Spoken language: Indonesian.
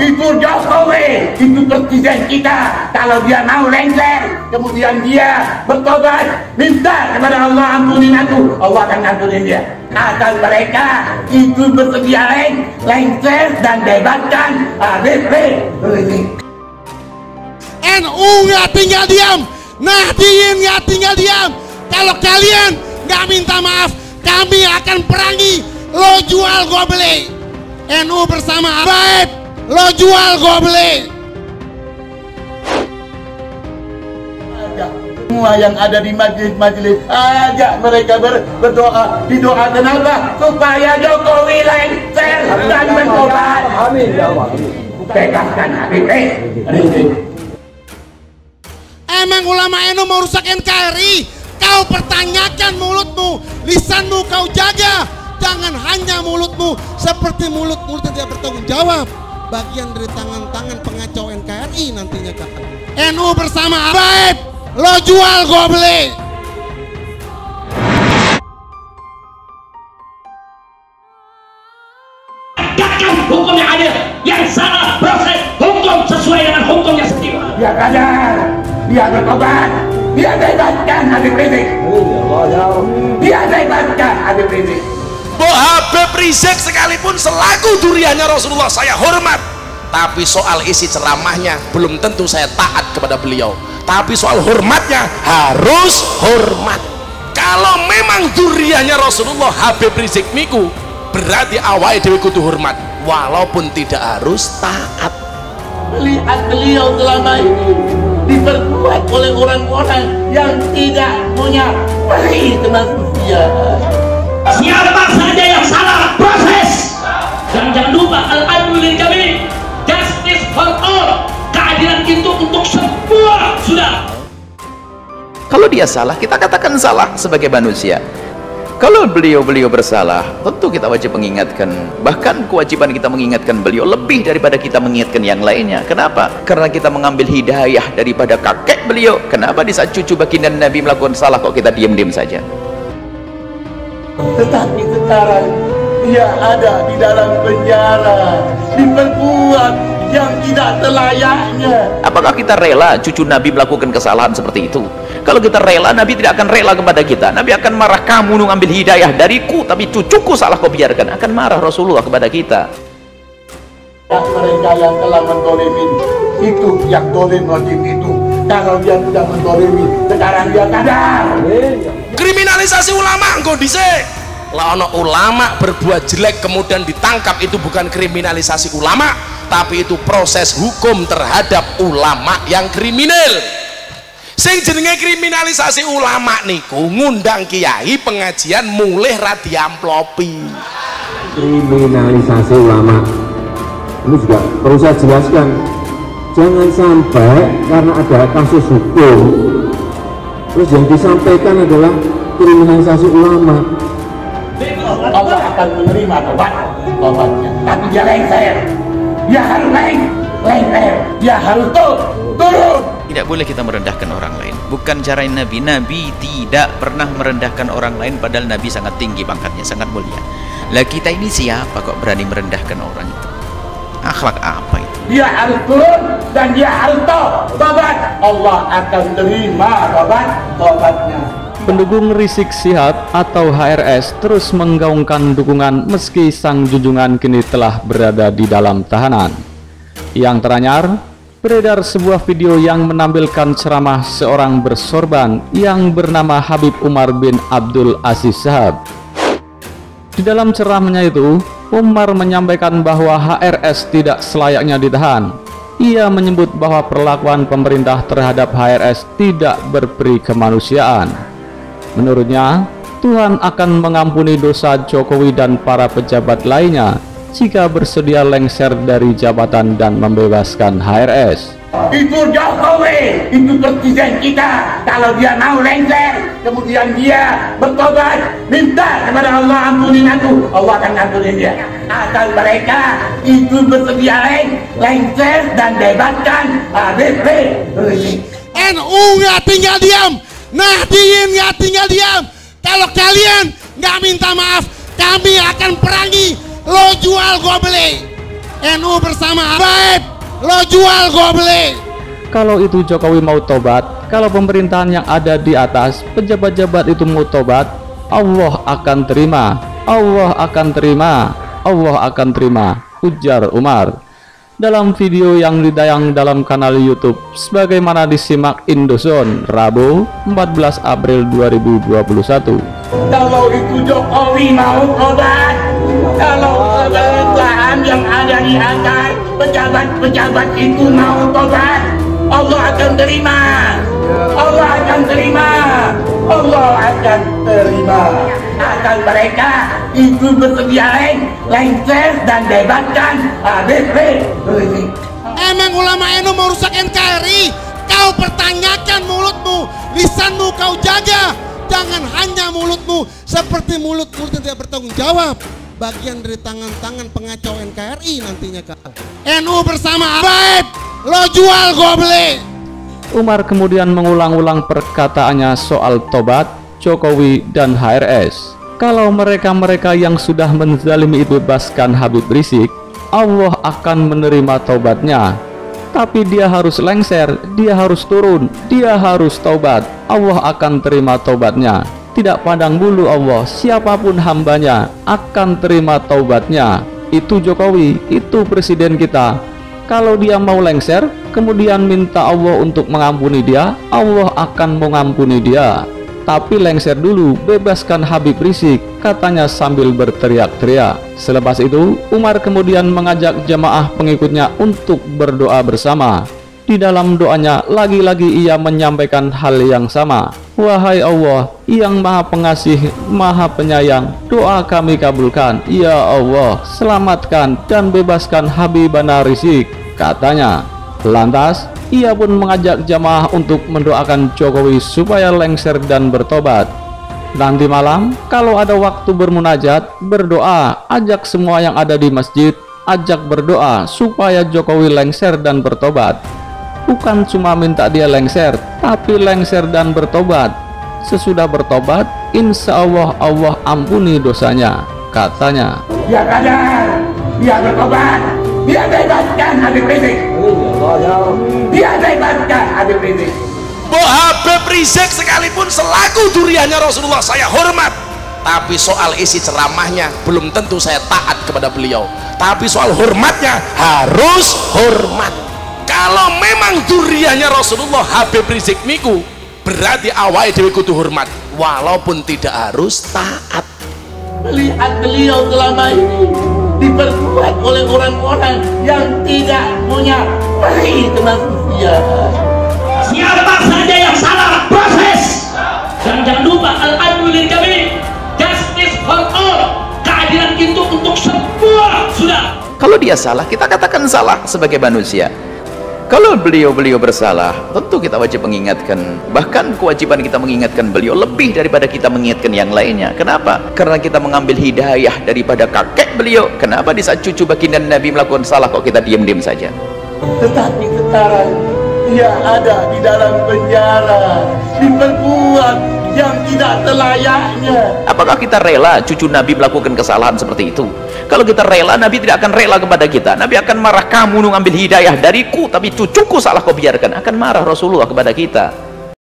Itu Jokowi, itu presiden kita. Kalau dia mau lengser, kemudian dia bertobat, minta kepada Allah ampunin aku, Allah akan ampunin dia. Asal mereka itu bersedia lengser dan bebaskan Habib Rizik. NU nggak tinggal diam, Nahdien nggak tinggal diam. Kalau kalian nggak minta maaf, kami akan perangi. Lo jual gua beli. NU bersama Habib, lo jual gua beli. Semua yang ada di majelis ajak mereka berdoa. Didoakan apa? Supaya Jokowi lengser dan bertobat. Amin ya Allah. Bebaskan Habib Rizik. Emang ulama NU mau rusak NKRI? Kau pertanyakan mulutmu, lisanmu kau jaga. Jangan hanya mulutmu, seperti mulut-mulut yang tidak bertanggung jawab. Bagian dari tangan-tangan pengacau NKRI nantinya kakak. NU bersama Habib, lo jual gua beli. Tegakkan hukum yang adil, yang salah proses hukum sesuai dengan hukum yang setimpal. Dia sadar, dia bertobat, dia bebaskan Habib Rizik. Dia bebaskan Habib Rizik. Habib Rizik sekalipun selaku duriannya Rasulullah saya hormat, tapi soal isi ceramahnya belum tentu saya taat kepada beliau. Tapi soal hormatnya harus hormat. Kalau memang duriannya Rasulullah Habib Rizik niku, berarti awake dhewe kudu hormat walaupun tidak harus taat. Lihat beliau selama ini diperbuat oleh orang-orang yang tidak punya peri kemanusiaan. Siapa saja yang salah proses, dan jangan lupa al-adlu lil jami', justice for all, keadilan itu untuk semua. Sudah. Kalau dia salah, kita katakan salah sebagai manusia. Kalau beliau bersalah, tentu kita wajib mengingatkan. Bahkan kewajiban kita mengingatkan beliau lebih daripada kita mengingatkan yang lainnya. Kenapa? Karena kita mengambil hidayah daripada kakek beliau. Kenapa di saat cucu baginda Nabi melakukan salah kok kita diam-diam saja? Tetapi sekarang dia ada di dalam penjara, diperbuat yang tidak selayaknya. Apakah kita rela cucu Nabi melakukan kesalahan seperti itu? Kalau kita rela, Nabi tidak akan rela kepada kita. Nabi akan marah, kamu ngambil hidayah dariku tapi cucuku salah kau biarkan. Akan marah Rasulullah kepada kita. Mereka yang telah mendolimin itu, yang dolim wajib itu. Kalau dia sudah mendolimi, sekarang dia sadar. Kriminalisasi ulama engko dhisik. Lah ana ulama berbuat jelek kemudian ditangkap, itu bukan kriminalisasi ulama, tapi itu proses hukum terhadap ulama yang kriminal. Sing jenenge kriminalisasi ulama niku ngundang kiai pengajian mulih ra diamplopi. Kriminalisasi ulama ini juga perlu saya jelaskan, jangan sampai karena ada kasus hukum terus yang disampaikan adalah kriminalisasi ulama. Allah akan menerima tobatnya, tapi dia lengser, dia harus lengser, dia harus turun. Tidak boleh kita merendahkan orang lain. Bukan cara Nabi. Nabi tidak pernah merendahkan orang lain, padahal Nabi sangat tinggi pangkatnya, sangat mulia. Lah kita ini siapa kok berani merendahkan orang itu? Akhlak apa itu? Dia harus turun dan dia harus tobat. Allah akan terima tobatnya. Pendukung Rizik Syihab atau HRS terus menggaungkan dukungan meski sang junjungan kini telah berada di dalam tahanan. Yang teranyar, beredar sebuah video yang menampilkan ceramah seorang bersorban yang bernama Habib Umar bin Abdul Aziz Syihab. Di dalam ceramahnya itu, Umar menyampaikan bahwa HRS tidak selayaknya ditahan. Ia menyebut bahwa perlakuan pemerintah terhadap HRS tidak berperi kemanusiaan. Menurutnya, Tuhan akan mengampuni dosa Jokowi dan para pejabat lainnya jika bersedia lengser dari jabatan dan membebaskan HRS. Itu Jokowi, itu presiden kita. Kalau dia mau lengser, kemudian dia bertobat, minta kepada Allah ampunin aku, Allah akan ampunin dia. Asal mereka itu bersedia lengser dan bebaskan Habib Rizik. NU nggak tinggal diam, Nahdien nggak tinggal diam. Kalau kalian nggak minta maaf, kami akan perangi. Lo jual gua beli. NU bersama Habib, lo jual gue beli. Kalau itu Jokowi mau tobat, kalau pemerintahan yang ada di atas, pejabat-pejabat itu mau tobat, Allah akan terima, Allah akan terima, Allah akan terima, ujar Umar. Dalam video yang ditayang dalam kanal YouTube sebagaimana disimak Indozone Rabu 14 April 2021. Kalau itu Jokowi mau tobat, kalau pemerintahan yang ada di atas, pejabat-pejabat itu mau tobat, Allah akan terima, Allah akan terima, Allah akan terima. Asal mereka itu bersedia lengser dan bebaskan Habib Rizik. Emang ulama NU mau rusak NKRI? Kau pertanyakan mulutmu, lisanmu kau jaga. Jangan hanya mulutmu seperti mulut-mulut yang tidak bertanggung jawab. Bagian dari tangan-tangan pengacau NKRI nantinya kau. NU bersama Habib, lo jual gue beli. Umar kemudian mengulang-ulang perkataannya soal tobat Jokowi dan HRS. Kalau mereka-mereka yang sudah menzalimi itu bebaskan Habib Rizik, Allah akan menerima taubatnya. Tapi dia harus lengser, dia harus turun, dia harus taubat. Allah akan terima taubatnya. Tidak pandang bulu Allah, siapapun hambanya akan terima taubatnya. Itu Jokowi, itu presiden kita. Kalau dia mau lengser, kemudian minta Allah untuk mengampuni dia, Allah akan mengampuni dia. Tapi lengser dulu, bebaskan Habib Rizik, katanya sambil berteriak-teriak. Selepas itu, Umar kemudian mengajak jamaah pengikutnya untuk berdoa bersama. Di dalam doanya, lagi-lagi ia menyampaikan hal yang sama. Wahai Allah, yang maha pengasih, maha penyayang, doa kami kabulkan. Ya Allah, selamatkan dan bebaskan Habibana Rizik, katanya. Lantas, ia pun mengajak jamaah untuk mendoakan Jokowi supaya lengser dan bertobat. Nanti malam, kalau ada waktu bermunajat, berdoa, ajak semua yang ada di masjid, ajak berdoa supaya Jokowi lengser dan bertobat. Bukan cuma minta dia lengser, tapi lengser dan bertobat. Sesudah bertobat, insya Allah Allah ampuni dosanya, katanya. Dia sadar, dia bertobat, dia bebaskan Habib Rizik. Dia bebaskan Habib Rizik. Habib Rizik sekalipun selaku duriannya Rasulullah saya hormat, tapi soal isi ceramahnya belum tentu saya taat kepada beliau. Tapi soal hormatnya harus hormat. Kalau memang duriannya Rasulullah Habib Rizik niku, berarti awal dewi kudu hormat, walaupun tidak harus taat. Melihat beliau selama ini diperbuat oleh orang-orang yang tidak punya peri kemanusiaan. Siapa saja yang salah proses. Dan jangan lupa al-adlu lil jami', justice for all, keadilan itu untuk semua. Sudah. Kalau dia salah, kita katakan salah sebagai manusia. Kalau beliau bersalah, tentu kita wajib mengingatkan. Bahkan kewajiban kita mengingatkan beliau lebih daripada kita mengingatkan yang lainnya. Kenapa? Karena kita mengambil hidayah daripada kakek beliau. Kenapa di saat cucu baginda Nabi melakukan salah kok kita diam-diam saja? Tetapi sekarang dia ada di dalam penjara, diperbuat yang tidak selayaknya. Apakah kita rela cucu Nabi melakukan kesalahan seperti itu? Kalau kita rela, Nabi tidak akan rela kepada kita. Nabi akan marah, kamu ngambil hidayah dariku, tapi cucuku salah kau biarkan. Akan marah Rasulullah kepada kita.